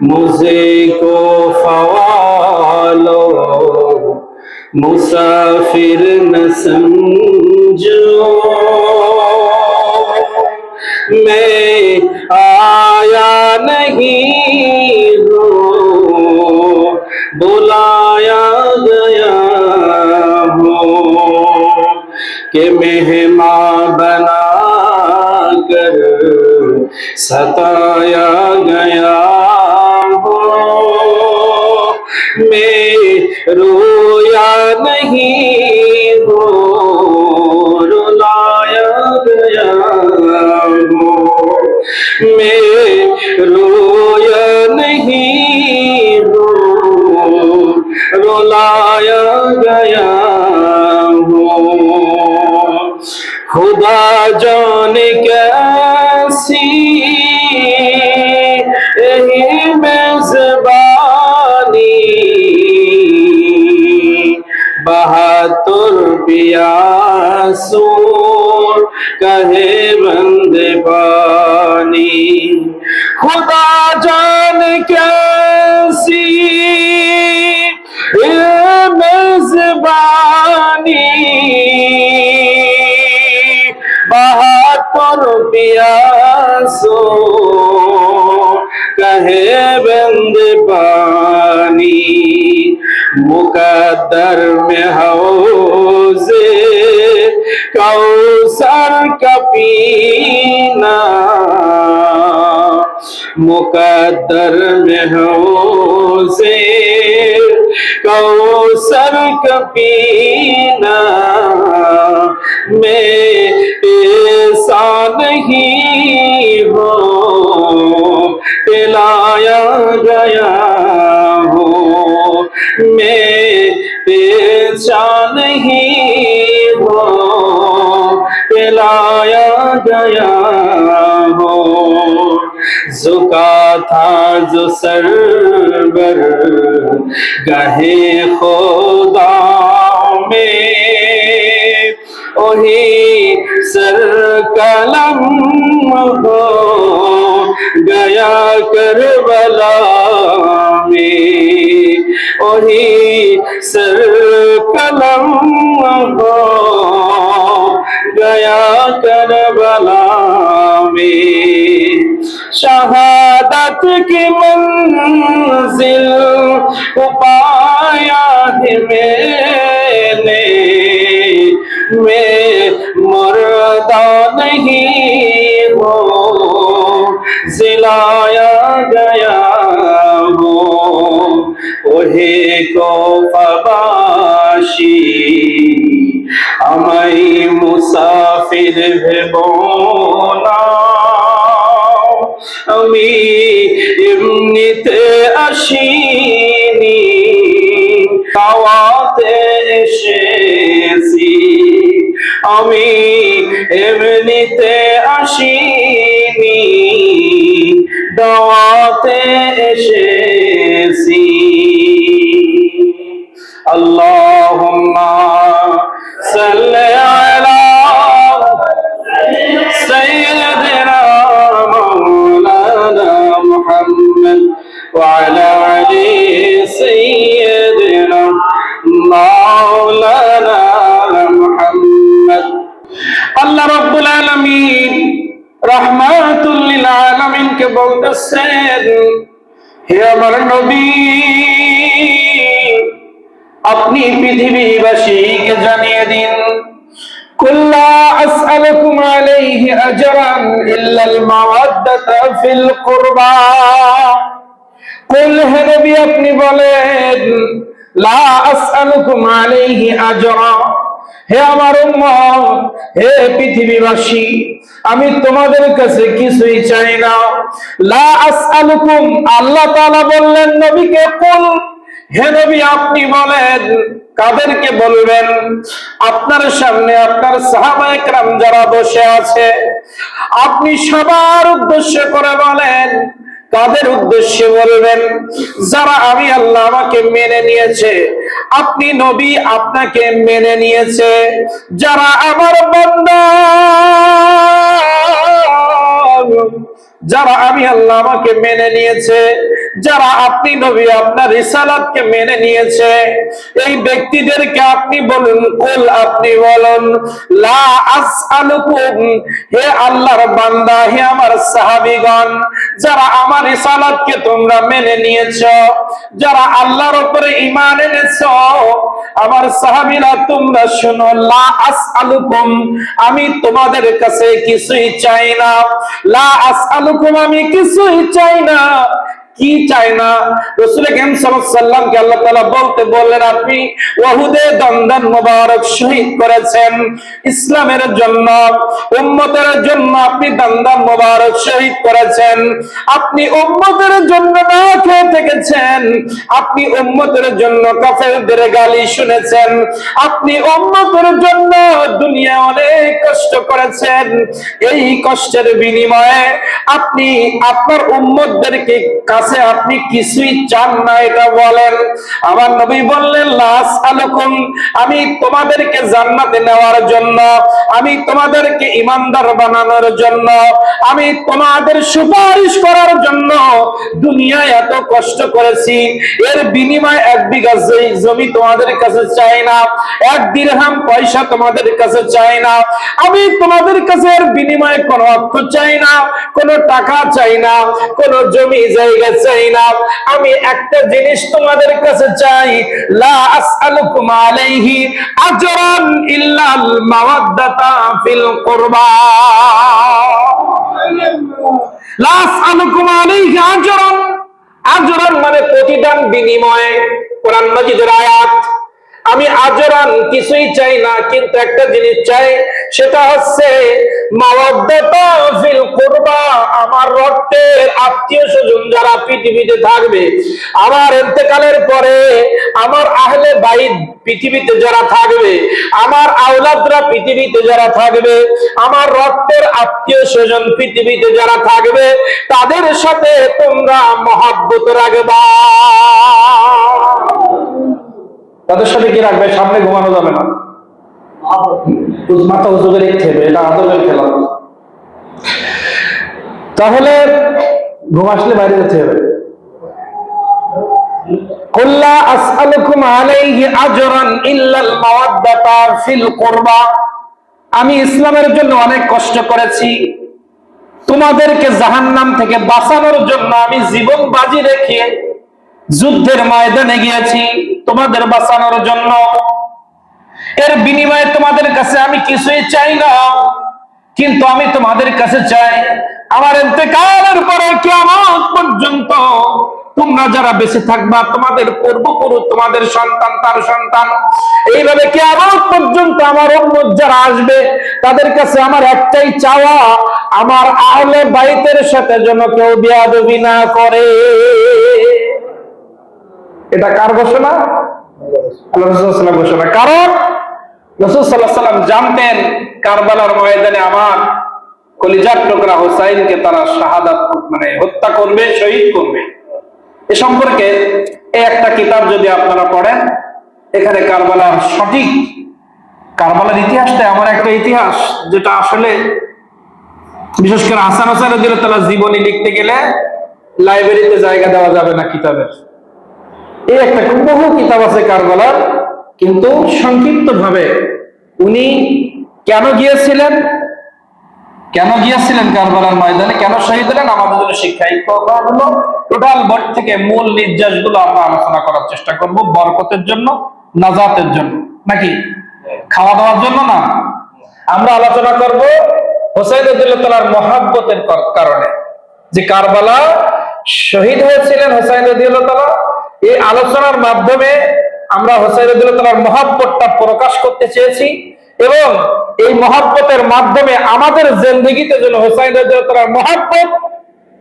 मुझे को फ़वालो मुसाफिर न समझो, मैं आया नहीं हूँ बुलाया गया हूँ कि मेहमान बना कर सताया गया हूँ। मैं रोया नहीं हूँ रुलाया गया हूँ। मैं रोया नहीं हूँ रुलाया गया हूँ। खुदा जाने कैसी यही मेजबानी, बहादुर पियासू कहे बंदे पानी। खुदा जाने कैसी ये मेजबानी, बहादुर पियासो कहे बंदे पानी। मुकद्दर में हौज़े कौसर का पीना, मुकद्दर में हौज़े कौसर का पीना। मैं ऐसा नहीं हूँ पिलाया गया हूँ, मैं पेशा नहीं हूँ पिलाया गया हूँ। ज़ुका था जो सरवर गहे खुदा में, वही सर कलम हो गया करबला में, वही सर कलम हो गया करबला में। शहादत की मंजिल को पाया है मैंने, मैं मुर्दा नहीं हूँ जिलाया गया हूँ। ओहे को फबाशी আমায় মুসাফির ভেবো না, আমি এমনিতে আসিনি দাওয়াতে এসেছি। আমি এমনিতে আসিনি দাওয়াতে এসেছি। আল্লাহুম্মা সাল্লি আলা সাইয়্যিদিনা মাওলানা মুহাম্মদ ওয়া আলা আলি সাইয়্যিদিনা মাওলানা মুহাম্মদ। আল্লাহ রাব্বুল আলামিন রাহমাতুল লিল আলামিন কে বলতেছেন, হে আমার নবী, আপনি পৃথিবীবাসীকে জানিয়ে দিন, কুল্লা আসআলুকুম আলাইহি আজরান ইল্লাল মাওয়াদ্দাতা ফিল কুরবা। কুল, হে নবী আপনি বলেন, লা আসআলুকুম আলাইহি আজরা, হে আমার উম্মত, হে পৃথিবীবাসী, আমি তোমাদের কাছে কিছুই চাই না। লা আসআলুকুম, আল্লাহ তাআলা বললেন নবীকে, কুল, হে নবী আপনি বলেন। কাদেরকে বলবেন? আপনার সামনে আপনার সাহাবায়ে কেরাম যারা বসে আছে, আপনি সবার উদ্দেশ্য করে বলেন। কাদের উদ্দেশ্যে বলবেন? যারা আমি আল্লাহ আমাকে মেনে নিয়েছে, আপনি নবী আপনাকে মেনে নিয়েছে, যারা আমার বান্দা যারা আমি আল্লাহ আমাকে মেনে নিয়েছে, যারা আপনি নবী আপনার রিসালাতকে মেনে নিয়েছে, এই ব্যক্তিদেরকে আপনি বলুন, কুল আপনি বলুন, লা আসআলুকুম, হে আল্লাহর বান্দা, হে আমার সাহাবীগণ, যারা আমার রিসালাতকে তোমরা মেনে নিয়েছো, যারা আল্লাহর উপরে ঈমান এনেছো, আমার সাহাবীরা তোমরা শোনো, লা আসআলুকুম, আমি তোমাদের কাছে কিছুই চাই না। লা আসআলুকুম, আমি কিছুই চাই না। কি চাই না? রাসূল কারীম সাল্লাল্লাহু আলাইহি ওয়াসাল্লামকে আল্লাহ তাআলা বলতে বললেন, আপনি উহুদে দন্দন মোবারক শহীদ করেছেন ইসলামের জন্য, উম্মতের জন্য আপনি দন্দন মোবারক শহীদ করেছেন, আপনি উম্মতের জন্য না খেয়ে থেকেছেন, আপনি উম্মতের জন্য কাফেরদের গালি শুনেছেন, আপনি উম্মতের জন্য দুনিয়া অনেক কষ্ট করেছেন। এই কষ্টের বিনিময়ে আপনি আপনার উম্মতদেরকে কাছে আপনি কিছুই চান না, এটা বলেন। আমার নবী বললেন, লা আসআলুকুম, আমি তোমাদেরকে জান্নাতে নেওয়ার জন্য, আমি তোমাদেরকে ঈমানদার বানানোর জন্য, আমি তোমাদের সুপারিশ করার জন্য দুনিয়ায় এত কষ্ট করেছি, এর বিনিময়ে এক বিঘা জমি তোমাদের কাছে চাই না, এক দিরহাম পয়সা তোমাদের কাছে চাই না, আমি তোমাদের কাছে এর বিনিময়ে কোনো অর্থ চাই না, কোনো টাকা চাই না, কোনো জমি জায়গা চাই না। আমি একটা জিনিস তোমাদের কাছে চাই, লা আসআলুকুম আলাইহি আজরান ইল্লাল মাওয়াদ্দাতা ফিল কুরবা। লা আসআলুকুম আলাইহি আজরান, আজরান মানে প্রতিদান, বিনিময়ে। কোরআন মাজিদের আয়াত। আমি আজরান কিছুই চাই না, কিন্তু একটা জিনিস চাই, সেটা হচ্ছে মাওয়াদ্দাতা ফিল কুরবা, আমার রক্তের আত্মীয় স্বজন যারা পৃথিবীতে থাকবে, আমার ইন্তেকালের পরে আমার আহলে বাইত পৃথিবীতে যারা থাকবে, আমার আওলাদরা পৃথিবীতে যারা থাকবে, আমার রক্তের আত্মীয় স্বজন পৃথিবীতে যারা থাকবে, তাদের সাথে তোমরা মহব্বত রাখবা। তাদের সাথে কি রাখবে? সামনে ঘুমানো যাবে না, মাথা উঁচু করে রাখতে হবে, এটা আদরের খেলা। তাহলে ঘুম আসলে বাইরে যেতে হবে। কুল্লা আসআলুকুম আলাইহি আজরান ইল্লাল মাওয়াদ্দাতা ফিল কুরবা, আমি ইসলামের জন্য অনেক কষ্ট করেছি, তোমাদেরকে জাহান্নাম থেকে বাঁচানোর জন্য আমি জীবন বাজি রেখে যুদ্ধের ময়দানে গিয়েছি তোমাদের বাঁচানোর জন্য। এর বিনিময়ে তোমাদের কাছে আমি কিছুই চাই না, কিন্তু আমি তোমাদের কাছে চাই, আমার ইন্তেকালের পরে কিয়ামত পর্যন্ত তোমরা যারা বেঁচে থাকবা, তোমাদের পূর্বপুরুষ, তোমাদের সন্তান, তার সন্তান, এইভাবে কিয়ামত পর্যন্ত আমার উম্মত যারা আসবে, তাদের কাছে আমার একটাই চাওয়া, আমার আহলে বাইতের সাথে যেন কেউ বেয়াদবি না করে। এটা কার ঘোষণা? আল্লাহ রাসূল সাল্লাল্লাহু আলাইহি ওয়াসাল্লাম ঘোষণা। কারণ রাসূল সাল্লাল্লাহু আলাইহি ওয়াসাল্লাম জানতেন কারবালার ময়দানে আমার কলিজার টুকরা হুসাইনকে তারা শাহাদাত মানে হত্যা করবে, শহীদ করবে। এ সম্পর্কে এই একটা কিতাব যদি আপনারা পড়েন, এখানে কারবালার সঠিক, কারবালার ইতিহাসটা এমন একটা ইতিহাস যেটা আসলে বিশেষ করে হাসান হোসেন রাদিয়াল্লাহু তাআলা জীবনী লিখতে গেলে লাইব্রেরিতে জায়গা দেওয়া যাবে না কিতাবের। এই একটা বহু কিতাব আছে কারবালার, কিন্তু সংক্ষিপ্ত ভাবে উনি কেন গিয়েছিলেন কারবালার ময়দানে, কেন শহীদ হলেন, আমাদের জন্য শিক্ষা। এই কথাগুলো টোটাল বই থেকে মূল নির্যাস গুলো আমরা আলোচনা করার চেষ্টা করব, বরকতের জন্য, নাজাতের জন্য, নাকি খাওয়া দাওয়ার জন্য না। আমরা আলোচনা করব হুসাইন রাদিয়াল্লাহু তাআলার মহব্বতের কারণে, যে কারবালা শহীদ হয়েছিলেন হুসাইন রাদিয়াল্লাহু তাআলা। এই আলোচনার মাধ্যমে আমরা হুসাইন রাদিয়াল্লাহু তাআলার মহব্বতটা প্রকাশ করতে চেয়েছি, এবং এই মহব্বতের মাধ্যমে আমাদের জিন্দেগিতে যেন হুসাইন রাদিয়াল্লাহু তাআলার মহব্বত,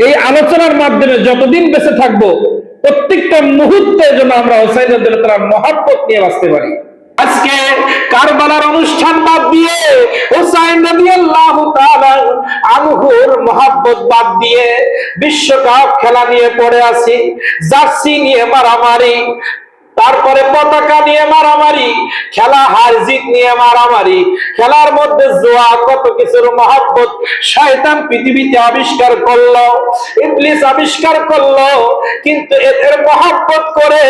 এই আলোচনার মাধ্যমে যতদিন বেঁচে থাকবো প্রত্যেকটা মুহূর্তে যেন আমরা হুসাইন রাদিয়াল্লাহু তাআলার মহব্বত নিয়ে বাঁচতে পারি। আজকে কারবালার অনুষ্ঠান বাদ দিয়ে, হুসাইন রাদিয়াল্লাহু তাআলা আনহুর মহব্বত বাদ দিয়ে বিশ্বকাপ খেলা নিয়ে পড়ে আছি, জার্সি নিয়ে মারামারি, তারপরে পতাকা নিয়ে মারামারি, খেলা হার জিত নিয়ে মারামারি, খেলার মধ্যে জোয়া, কত কিছুর মহব্বত শয়তান পৃথিবীতে আবিষ্কার করলো, ইবলিস আবিষ্কার করলো। কিন্তু এদের মহব্বত করে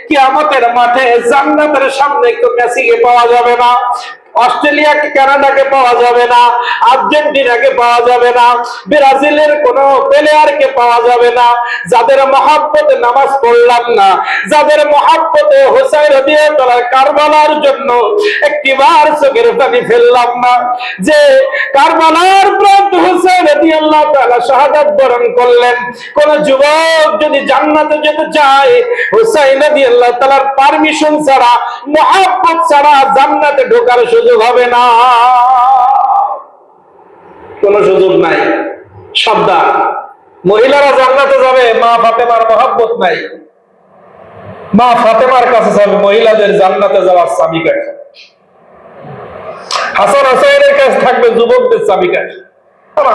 কিয়ামতের মাঠে জান্নাতের সামনে একটু মেসিকে পাওয়া যাবে না, অস্ট্রেলিয়াকে, কানাডাকে পাওয়া যাবে না, আর্জেন্টিনাকে পাওয়া যাবে না, ব্রাজিলের কোন প্লেয়ারকে পাওয়া যাবে না। যাদের মহব্বতে নামাজ পড়লাম না, যাদের মহব্বতে হোসাইন রাদিয়াল্লাহু তাআলা কারবালার জন্য একটিবার চোখের পানি ফেললাম না, যে কারবালার প্রান্ত হোসাইন রাদিয়াল্লাহু তাআলা শাহাদাত বরণ করলেন, কোন যুবক যদি জান্নাতে যেতে চায় হোসাইন রাদিয়াল্লাহু তাআলার পারমিশন ছাড়া, মহব্বত ছাড়া জান্নাতে ঢোকার সুযোগ হবে না, কোন সুযোগ নাই। সাবধান, মহিলারা জান্নাতে যাবে, মা ফাতেমার মহব্বত নাই, মা ফাতেমার কাছে যাবে মহিলাদের জান্নাতে যাওয়ার চাবিকাঠি। হাসান হোসেনের কাছে থাকবে যুবকদের চাবিকাঠি।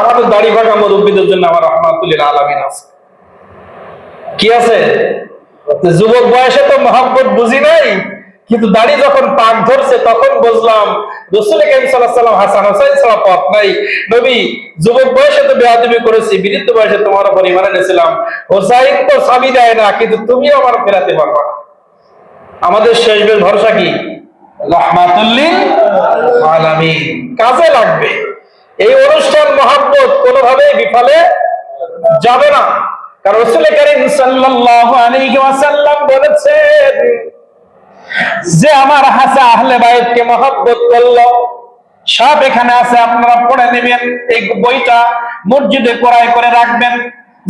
আমাদের দাড়ি ভাঙা মুরব্বীদের জন্য আমার রহমাতুল্লিল আলামিন আছে, কি আছে? যুবক বয়সে তো মহব্বত বুঝি নাই, কিন্তু দাড়ি যখন পাক ধরছে তখন বুঝলাম রাসূল কারীম সাল্লাল্লাহু আলাইহি ওয়াসাল্লাম হাসান হোসেন ছাড়া পথ নাই। নবী, যুবক বয়সে তো বেয়াদবি করেছি, বৃদ্ধ বয়সে তোমার উপর ঈমান এনেছিলাম, হোসাইন তো চাবি দেয় না, কিন্তু তুমিও আমার ফেরাতে পারবা না। আমাদের শেষ বের ভরসা কি? রাহমাতুল্লিল আলামিন, কাজে লাগবে। এই অনুষ্ঠান মহব্বত কোনোভাবেই বিফলে যাবে না, কারণ রাসূল কারীম সাল্লাল্লাহু আলাইহি ওয়াসাল্লাম বলেছেন যে আমার হাসা আহলে বাইতকে মহব্বত করলো, সব এখানে আছে, আপনারা পড়ে নেবেন। এই বইটা মসজিদে ক্রয় করে রাখবেন,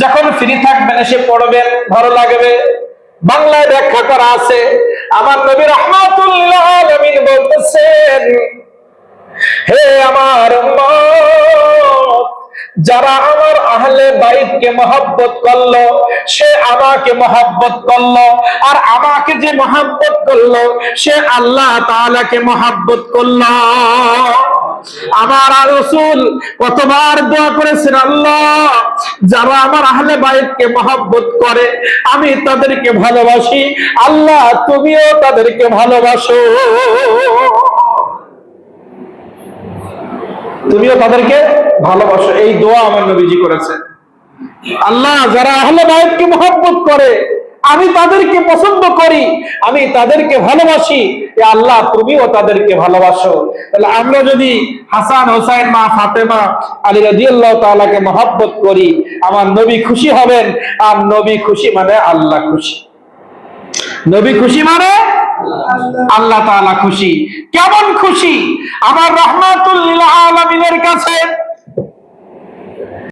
যখন ফ্রি থাকবেন এসে পড়বেন, ভালো লাগবে। বাংলায় ব্যাখ্যা করা আছে। আমার নবী রাহমাতুল্লিল আলামিন বলতেছেন, হে আমার উম্মত, যারা আমার আহলে বাইতকে মহব্বত করলো সে আমাকে মহব্বত করলো, আর আমাকে যে মহব্বত করলো সে আল্লাহ তাআলাকে মহব্বত করলো। আমার রাসূল কতবার দোয়া করেছেন, আল্লাহ যারা আমার আহলে বাইতকে মহব্বত করে আমি তাদেরকে ভালোবাসি, আল্লাহ তুমিও তাদেরকে ভালোবাসো, তুমিও তাদেরকে ভালোবাসো। এই দোয়া আমার নবীজি করেছেন। আল্লাহ যারা আহলে বাইতকে মহব্বত করে আমি তাদেরকে পছন্দ করি, আমি তাদেরকে ভালোবাসি, আল্লাহ তুমিও তাদেরকে ভালোবাসো। তাহলে আমরা যদি হাসান হোসেন, মা ফাতেমা, আলী রাদিয়াল্লাহু তাআলাকে মহব্বত করি, আমার নবী খুশি হবেন, আর নবী খুশি মানে আল্লাহ খুশি। নবী খুশি মানে আল্লাহ তাআলা খুশি। কেমন খুশি? আমার রাহমাতুল লিল আলামিনের কাছে